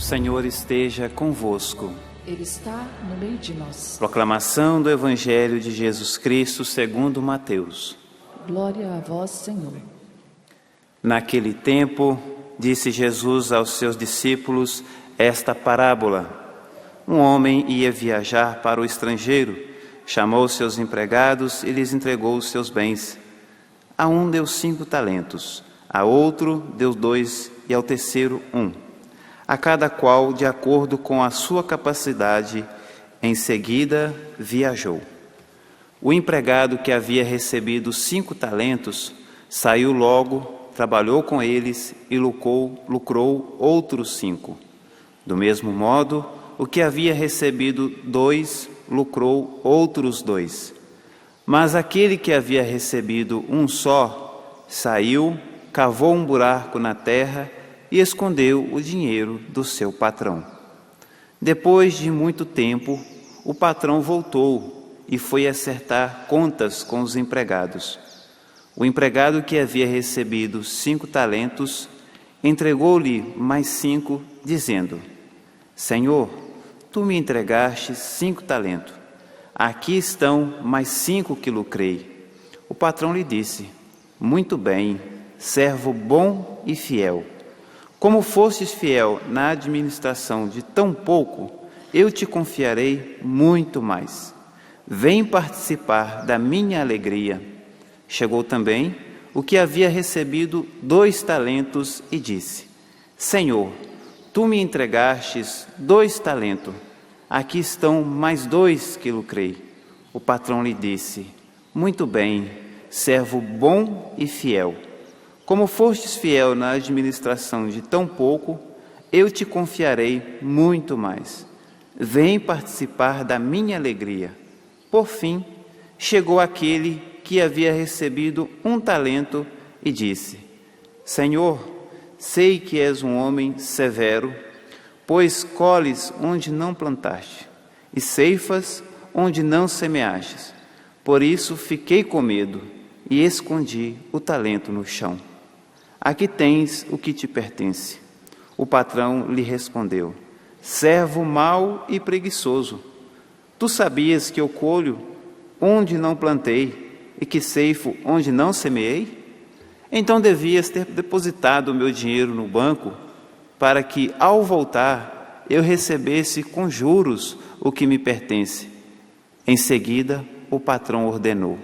Senhor esteja convosco. Ele está no meio de nós. Proclamação do Evangelho de Jesus Cristo segundo Mateus. Glória a vós, Senhor. Naquele tempo, disse Jesus aos seus discípulos esta parábola. Um homem ia viajar para o estrangeiro, chamou seus empregados e lhes entregou os seus bens. A um deu 5 talentos, a outro deu 2 e ao terceiro 1. A cada qual de acordo com a sua capacidade. Em seguida, viajou. O empregado que havia recebido 5 talentos saiu logo, trabalhou com eles e lucrou outros 5. Do mesmo modo, o que havia recebido 2 lucrou outros 2. Mas aquele que havia recebido 1 só saiu, cavou um buraco na terra e escondeu o dinheiro do seu patrão. Depois de muito tempo, o patrão voltou e foi acertar contas com os empregados. O empregado que havia recebido 5 talentos entregou-lhe mais 5, dizendo: Senhor, tu me entregaste 5 talentos. Aqui estão mais 5 que lucrei. O patrão lhe disse: Muito bem, servo bom e fiel. Como fostes fiel na administração de tão pouco, eu te confiarei muito mais. Vem participar da minha alegria. Chegou também o que havia recebido 2 talentos e disse: Senhor, tu me entregastes 2 talentos. Aqui estão mais 2 que lucrei. O patrão lhe disse: Muito bem, servo bom e fiel. Como fostes fiel na administração de tão pouco, eu te confiarei muito mais. Vem participar da minha alegria. Por fim, chegou aquele que havia recebido 1 talento e disse: Senhor, sei que és um homem severo, pois colhes onde não plantaste e ceifas onde não semeastes. Por isso fiquei com medo e escondi o talento no chão. Aqui tens o que te pertence. O patrão lhe respondeu: Servo mau e preguiçoso, tu sabias que eu colho onde não plantei e que ceifo onde não semeei? Então devias ter depositado o meu dinheiro no banco, para que, ao voltar, eu recebesse com juros o que me pertence. Em seguida, o patrão ordenou: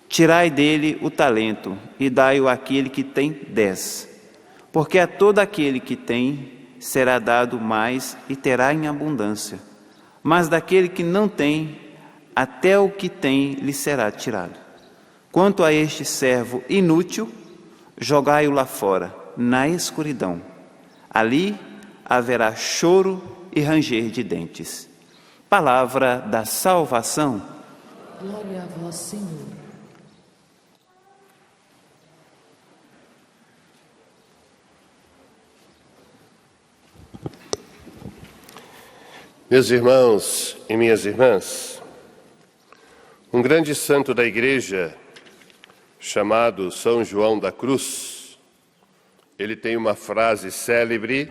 Tirai dele o talento e dai-o àquele que tem 10. Porque a todo aquele que tem será dado mais e terá em abundância. Mas daquele que não tem, até o que tem lhe será tirado. Quanto a este servo inútil, jogai-o lá fora, na escuridão. Ali haverá choro e ranger de dentes. Palavra da salvação. Glória a vós, Senhor. Meus irmãos e minhas irmãs, um grande santo da Igreja, chamado São João da Cruz, ele tem uma frase célebre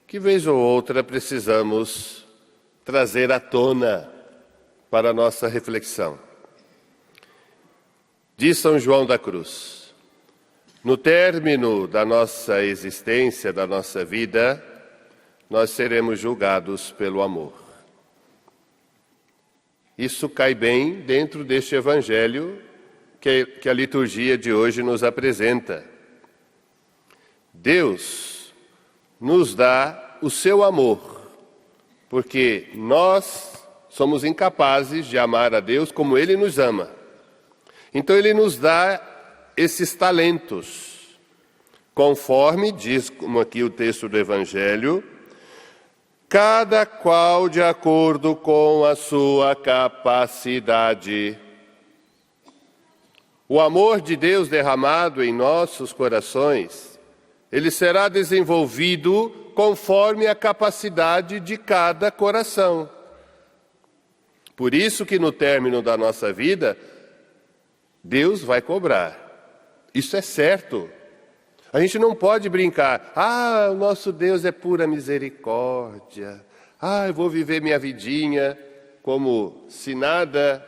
que, vez ou outra, precisamos trazer à tona para a nossa reflexão. Diz São João da Cruz: no término da nossa existência, da nossa vida, nós seremos julgados pelo amor. Isso cai bem dentro deste Evangelho que a liturgia de hoje nos apresenta. Deus nos dá o seu amor, porque nós somos incapazes de amar a Deus como Ele nos ama. Então Ele nos dá esses talentos, conforme diz, como aqui o texto do Evangelho, cada qual de acordo com a sua capacidade. O amor de Deus derramado em nossos corações, ele será desenvolvido conforme a capacidade de cada coração. Por isso que no término da nossa vida, Deus vai cobrar. Isso é certo. A gente não pode brincar. O nosso Deus é pura misericórdia. Eu vou viver minha vidinha como se nada,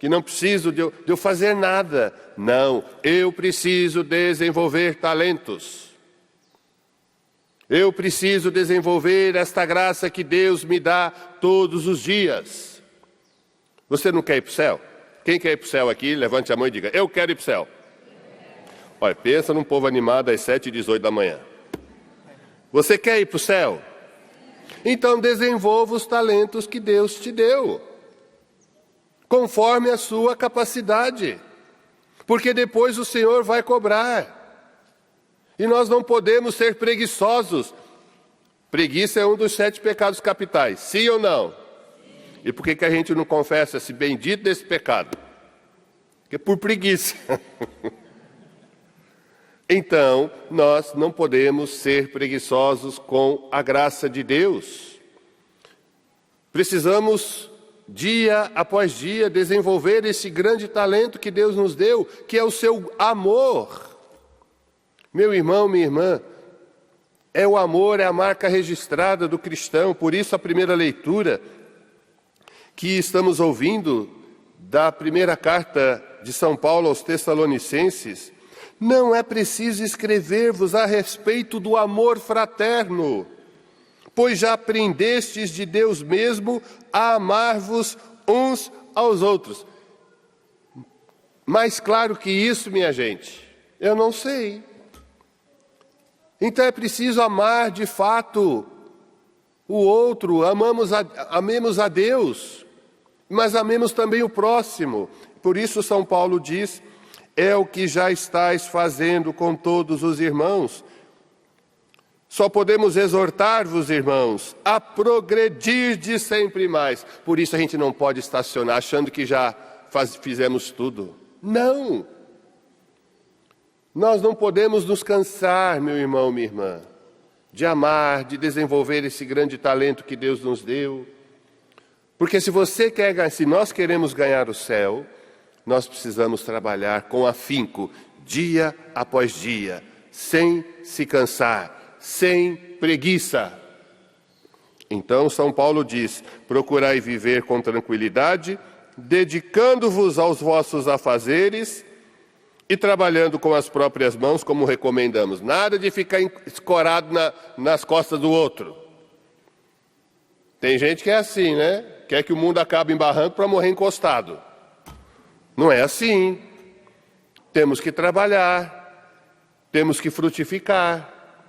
que não preciso de eu fazer nada. Não, eu preciso desenvolver talentos. Eu preciso desenvolver esta graça que Deus me dá todos os dias. Você não quer ir para o céu? Quem quer ir para o céu aqui, levante a mão e diga, eu quero ir para o céu. Olha, pensa num povo animado às 7h18 da manhã. Você quer ir para o céu? Então desenvolva os talentos que Deus te deu, conforme a sua capacidade, porque depois o Senhor vai cobrar. E nós não podemos ser preguiçosos. Preguiça é um dos 7 pecados capitais, sim ou não? E por que a gente não confessa esse bendito desse pecado? Porque por preguiça. Então, nós não podemos ser preguiçosos com a graça de Deus. Precisamos, dia após dia, desenvolver esse grande talento que Deus nos deu, que é o seu amor. Meu irmão, minha irmã, o amor é a marca registrada do cristão. Por isso a primeira leitura que estamos ouvindo da primeira carta de São Paulo aos Tessalonicenses, não é preciso escrever-vos a respeito do amor fraterno, pois já aprendestes de Deus mesmo a amar-vos uns aos outros. Mais claro que isso, minha gente, eu não sei. Então é preciso amar de fato o outro, amemos a Deus, mas amemos também o próximo. Por isso São Paulo diz, é o que já estáis fazendo com todos os irmãos. Só podemos exortar-vos, irmãos, a progredir de sempre mais. Por isso a gente não pode estacionar achando que já fizemos tudo. Não! Nós não podemos nos cansar, meu irmão, minha irmã, de amar, de desenvolver esse grande talento que Deus nos deu. Porque se nós queremos ganhar o céu, nós precisamos trabalhar com afinco, dia após dia, sem se cansar, sem preguiça. Então São Paulo diz, procurai viver com tranquilidade, dedicando-vos aos vossos afazeres e trabalhando com as próprias mãos, como recomendamos. Nada de ficar escorado nas costas do outro. Tem gente que é assim, né? Quer que o mundo acabe em barranco para morrer encostado. Não é assim. Temos que trabalhar, temos que frutificar,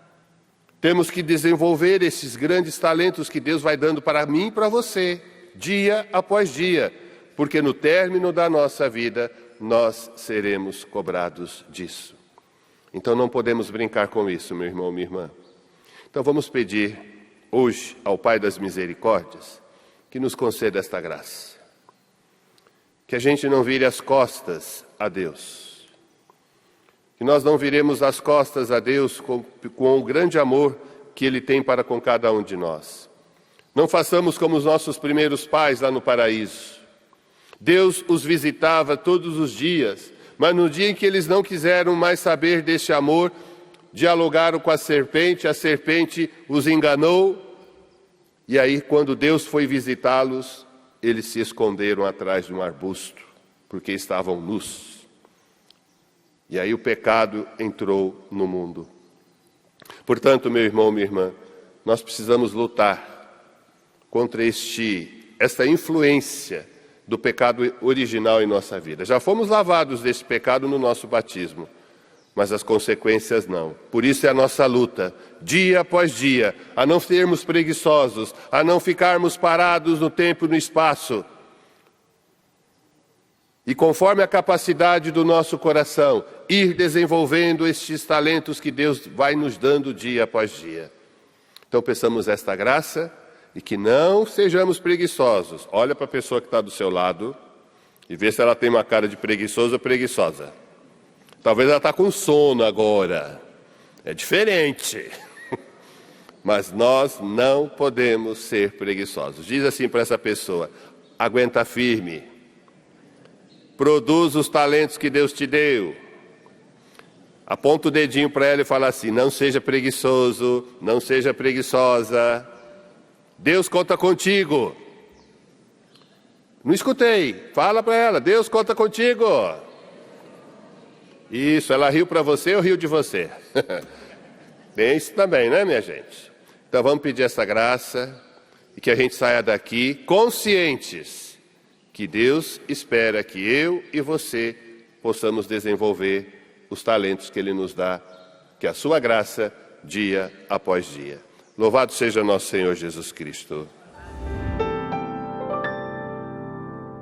temos que desenvolver esses grandes talentos que Deus vai dando para mim e para você, dia após dia, porque no término da nossa vida nós seremos cobrados disso. Então não podemos brincar com isso, meu irmão, minha irmã. Então vamos pedir hoje ao Pai das Misericórdias que nos conceda esta graça. Que a gente não vire as costas a Deus. Que nós não viremos as costas a Deus com o grande amor que Ele tem para com cada um de nós. Não façamos como os nossos primeiros pais lá no paraíso. Deus os visitava todos os dias, mas no dia em que eles não quiseram mais saber deste amor, dialogaram com a serpente os enganou, e aí quando Deus foi visitá-los, eles se esconderam atrás de um arbusto, porque estavam nus. E aí o pecado entrou no mundo. Portanto, meu irmão, minha irmã, nós precisamos lutar contra esta influência do pecado original em nossa vida. Já fomos lavados desse pecado no nosso batismo, mas as consequências não. Por isso é a nossa luta, dia após dia, a não sermos preguiçosos, a não ficarmos parados no tempo e no espaço. E conforme a capacidade do nosso coração, ir desenvolvendo estes talentos que Deus vai nos dando dia após dia. Então peçamos esta graça e que não sejamos preguiçosos. Olha para a pessoa que está do seu lado e vê se ela tem uma cara de preguiçoso ou preguiçosa. Talvez ela está com sono agora. É diferente. Mas nós não podemos ser preguiçosos. Diz assim para essa pessoa, aguenta firme. Produz os talentos que Deus te deu. Aponta o dedinho para ela e fala assim: não seja preguiçoso, não seja preguiçosa. Deus conta contigo. Não escutei. Fala para ela: Deus conta contigo. Isso, ela riu para você ou riu de você? Tem isso também, né, minha gente? Então vamos pedir essa graça e que a gente saia daqui conscientes que Deus espera que eu e você possamos desenvolver os talentos que Ele nos dá, que a sua graça, dia após dia. Louvado seja nosso Senhor Jesus Cristo.